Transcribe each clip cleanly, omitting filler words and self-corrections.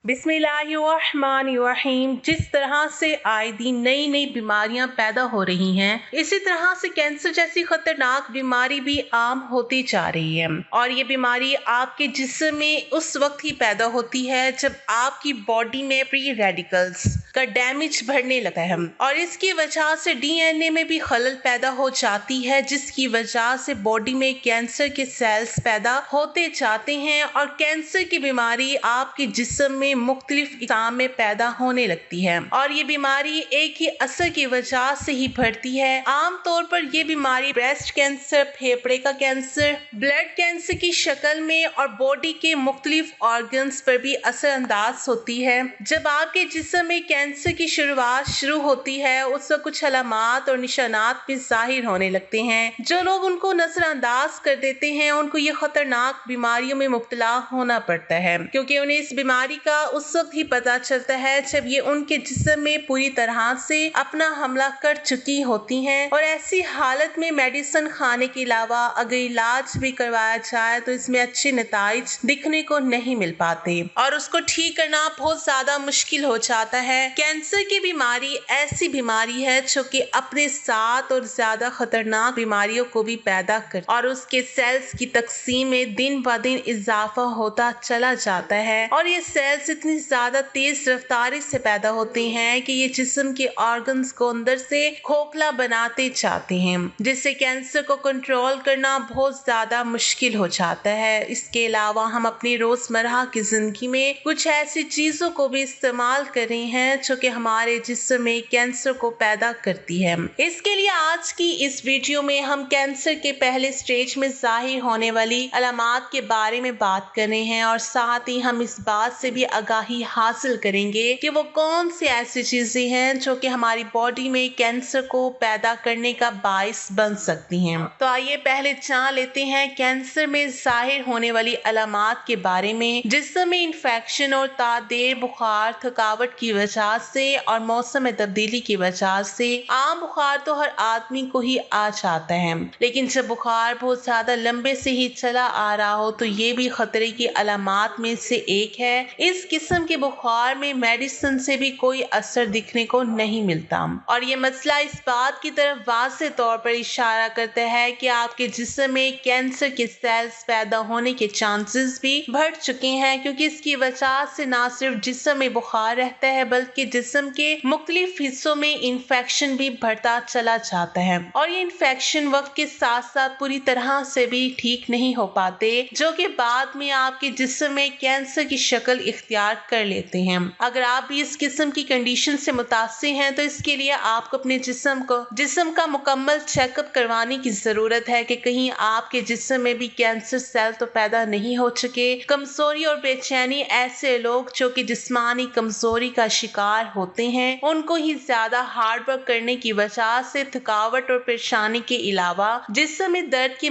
बिस्मिल्लाहिर्रहमानिर्रहीम। जिस तरह से आए दिन नई नई बीमारियां पैदा हो रही हैं, इसी तरह से कैंसर जैसी खतरनाक बीमारी भी आम होती जा रही है। और ये बीमारी आपके जिस्म में उस वक्त ही पैदा होती है जब आपकी बॉडी में फ्री रेडिकल्स का डैमेज बढ़ने लगता है और इसकी वजह से डीएनए में भी खलल पैदा हो जाती है, जिसकी वजह से बॉडी में कैंसर के सेल्स पैदा होते जाते हैं और कैंसर की बीमारी आपके जिस्म में मुख्तलिफ इक़साम में पैदा होने लगती है। और ये बीमारी एक ही असर की वजह से ही बढ़ती है। आम तौर पर ये बीमारी ब्रेस्ट कैंसर, फेफड़े का कैंसर, ब्लड कैंसर की शक्ल में और बॉडी के मुख्तलिफ ऑर्गन्स पर भी असर अंदाज होती है। जब आपके जिस्म में कैंसर की शुरुआत शुरू होती है, उस वक्त कुछ अलामात और निशानात भी जाहिर होने लगते हैं। जो लोग उनको नजरअंदाज कर देते हैं, उनको ये खतरनाक बीमारियों में मुब्तला होना पड़ता है, क्योंकि उन्हें इस बीमारी का उस वक्त ही पता चलता है जब ये उनके जिस्म में पूरी तरह से अपना हमला कर चुकी होती हैं। और ऐसी हालत में मेडिसिन खाने के अलावा अगर इलाज भी करवाया जाए तो इसमें अच्छे नताइज दिखने को नहीं मिल पाते और उसको ठीक करना बहुत ज्यादा मुश्किल हो जाता है। कैंसर की बीमारी ऐसी बीमारी है जो कि अपने साथ और ज्यादा खतरनाक बीमारियों को भी पैदा कर और उसके सेल्स की तकसीम में दिन ब दिन इजाफा होता चला जाता है। और ये सेल्स इतनी ज्यादा तेज रफ्तारी से पैदा होते हैं कि ये जिस्म के ऑर्गन्स को अंदर से खोखला बनाते जाते हैं, जिससे कैंसर को कंट्रोल करना बहुत ज्यादा मुश्किल हो जाता है। इसके अलावा हम अपनी रोजमर्रा की जिंदगी में कुछ ऐसी चीजों को भी इस्तेमाल कर रहे हैं जो कि हमारे जिस्म में कैंसर को पैदा करती है। इसके लिए आज की इस वीडियो में हम कैंसर के पहले स्टेज में जाहिर होने वाली अलामात के बारे में बात कर रहे हैं और साथ ही हम इस बात से भी आगाही हासिल करेंगे कि वो कौन सी ऐसी चीजें हैं जो कि हमारी बॉडी में कैंसर को पैदा करने का बाइस बन सकती हैं। तो आइए पहले जान लेते हैं कैंसर में जाहिर होने वाली अलामात के बारे में। जिस्म में इन्फेक्शन और तादेर बुखार, थकावट की वजह से और मौसम में तब्दीली की वजह से। आम बुखार तो हर आदमी को ही आ जाता है, लेकिन जब बुखार बहुत ज्यादा लंबे से ही चला आ रहा हो तो ये भी खतरे की अलामात में से एक है। इस किस्म के बुखार में मेडिसिन से भी कोई असर दिखने को नहीं मिलता और ये मसला इस बात की तरफ वाज़ेह तौर पर इशारा करता है कि आपके जिस्म में कैंसर के सेल्स पैदा होने के चांसेस भी बढ़ चुके हैं, क्योंकि इसकी वजह से न सिर्फ जिस्म में बुखार रहता है बल्कि जिस्म के मुख्तलिफ हिस्सों में इन्फेक्शन भी बढ़ता चला जाता है और ये इन्फेक्शन वक्त के साथ साथ पूरी तरह से भी ठीक नहीं हो पाते, जो कि बाद में आपके जिस्म में कैंसर की शक्ल इख्तियार कर लेते हैं। अगर आप भी इस किस्म की कंडीशन से मुतासिर हैं तो इसके लिए आपको अपने जिस्म का मुकम्मल चेकअप करवाने की जरूरत है कि कहीं आपके जिस्म में भी कैंसर सेल तो पैदा नहीं हो चुके। कमजोरी और बेचैनी ऐसे लोग जो कि जिस्मानी कमजोरी का शिकार होते हैं, उनको ही ज्यादा हार्ड वर्क करने की वजह से थकावट और परेशानी के अलावा जिस्म में दर्द के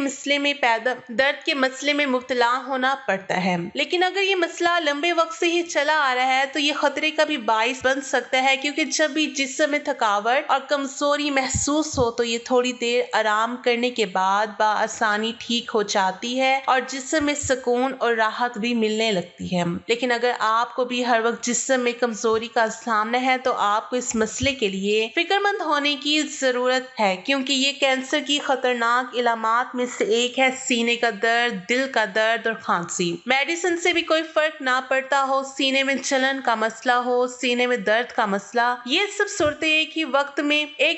मसले में मुब्तला होना पड़ता है। लेकिन अगर ये मसला लंबे वक्त से ही चला आ रहा है तो ये खतरे का भी बाइस बन सकता है, क्योंकि जब भी जिस्म में थकावट और कमजोरी महसूस हो तो ये थोड़ी देर आराम करने के बाद बआसानी ठीक हो जाती है और जिस्म में सुकून और राहत भी मिलने लगती है। लेकिन अगर आपको भी हर वक्त जिस्म में कमजोरी का सामना है तो आपको इस मसले के लिए फिक्रमंद होने की जरूरत है, क्योंकि ये कैंसर की खतरनाक इलामात में से एक है सीने का दर्द, दिल का दर्द और खांसी। मेडिसिन से भी कोई फर्क ना पड़ता हो, सीने में जलन का मसला हो, सीने में दर्द का मसला, ये सब सूरतें एक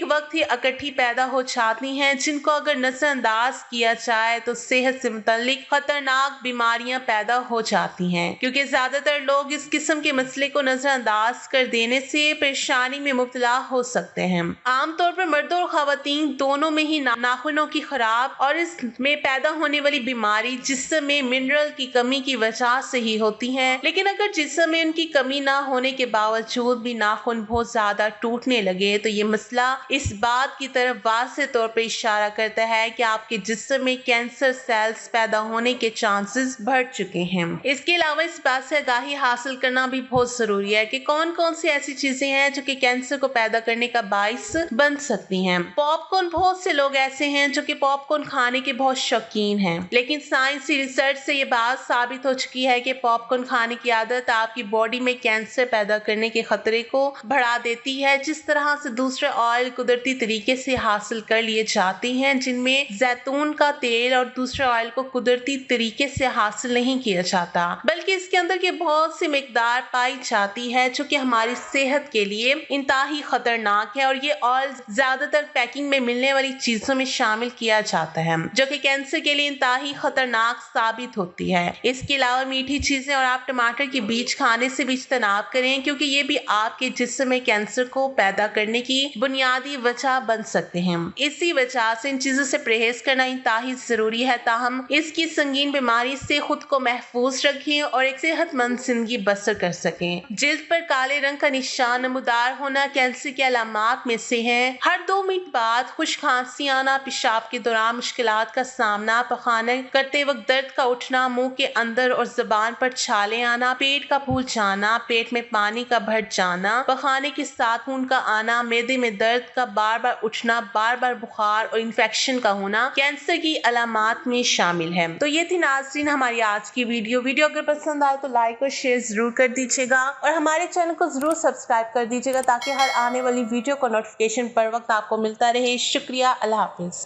वक्त ही इकट्ठी पैदा हो जाती हैं, जिनको अगर नजरअंदाज किया जाए तो सेहत से मुताल्लिक खतरनाक बीमारियां पैदा हो जाती हैं, क्योंकि ज्यादातर लोग इस किस्म के मसले को नजरअंदाज कर देने से परेशानी में मुब्तला हो सकते हैं। आमतौर पर मर्द और खवातीन दोनों में ही नाखूनों की खराब और इसमें पैदा होने वाली बीमारी जिस्म में मिनरल की कमी की वजह से ही होती है। लेकिन अगर जिस्म में उनकी कमी ना होने के बावजूद भी नाखून बहुत ज्यादा टूटने लगे तो ये मसला इस बात की तरफ वाज़ेह तौर पर इशारा करता है कि आपके जिस्म में कैंसर सेल्स पैदा होने के चांसेस बढ़ चुके हैं। इसके अलावा इस बात से आगाही हासिल करना भी बहुत जरूरी है कि कौन कौन सी ऐसी चीजें हैं जो कि कैंसर को पैदा करने का बाइस बन सकती हैं। पॉपकॉर्न, बहुत से लोग ऐसे हैं जो कि पॉपकॉर्न खाने के बहुत शौकीन हैं, लेकिन साइंसी रिसर्च से ये बात साबित हो चुकी है कि पॉपकॉर्न खाने की आदत आदत आपकी बॉडी में कैंसर पैदा करने के खतरे को बढ़ा देती है। जिस तरह से दूसरे ऑयल कुदरती तरीके से हासिल कर लिए जाते हैं, जिनमें जैतून का तेल और दूसरे ऑयल को कुदरती तरीके से हासिल नहीं किया जाता, बल्कि इसके अंदर की बहुत सी मिकदार पाई जाती है जो कि हमारी सेहत के लिए इंतहाई खतरनाक है। और ये ऑयल ज्यादातर पैकिंग में मिलने वाली चीजों में शामिल किया जाता है, जो कि कैंसर के लिए इंतहाई खतरनाक साबित होती है। इसके अलावा मीठी चीजें और आप टमाटर के बीज खाने से भी इज्तनाब करें, क्योंकि ये भी आपके जिस्म में कैंसर को पैदा करने की बुनियादी वजह बन सकते हैं। इसी वजह से इन चीजों से परहेज करना इंतहाई जरूरी है, ताहम इसकी संगीन बीमारी से खुद को महफूज रखें और एक सेहतमंद जिंदगी बसर कर सकें। जिल्द पर काले रंग का निशान नमूदार होना कैंसर के अलामात में से है। हर 2 मिनट बाद खुश खांसी आना, पेशाब के दौरान मुश्किलात का सामना, पखाना करते वक्त दर्द का उठना, मुंह के अंदर और जुबान पर छाले आना, पेट का फूल जाना, पेट में पानी का भर जाना, पखाने के साथ खून का आना, मैदे में दर्द का बार बार उठना, बार बार बुखार और इन्फेक्शन का होना कैंसर की अलामात में शामिल है। तो ये थी नाज़रीन हमारी आज की वीडियो अगर पसंद आए तो लाइक और शेयर जरूर कर दीजिएगा और हमारे चैनल को जरूर सब्सक्राइब कर दीजिएगा ताकि हर आने वाली वीडियो का नोटिफिकेशन पर वक्त आपको मिलता रहे। शुक्रिया, अल्लाह हाफिज।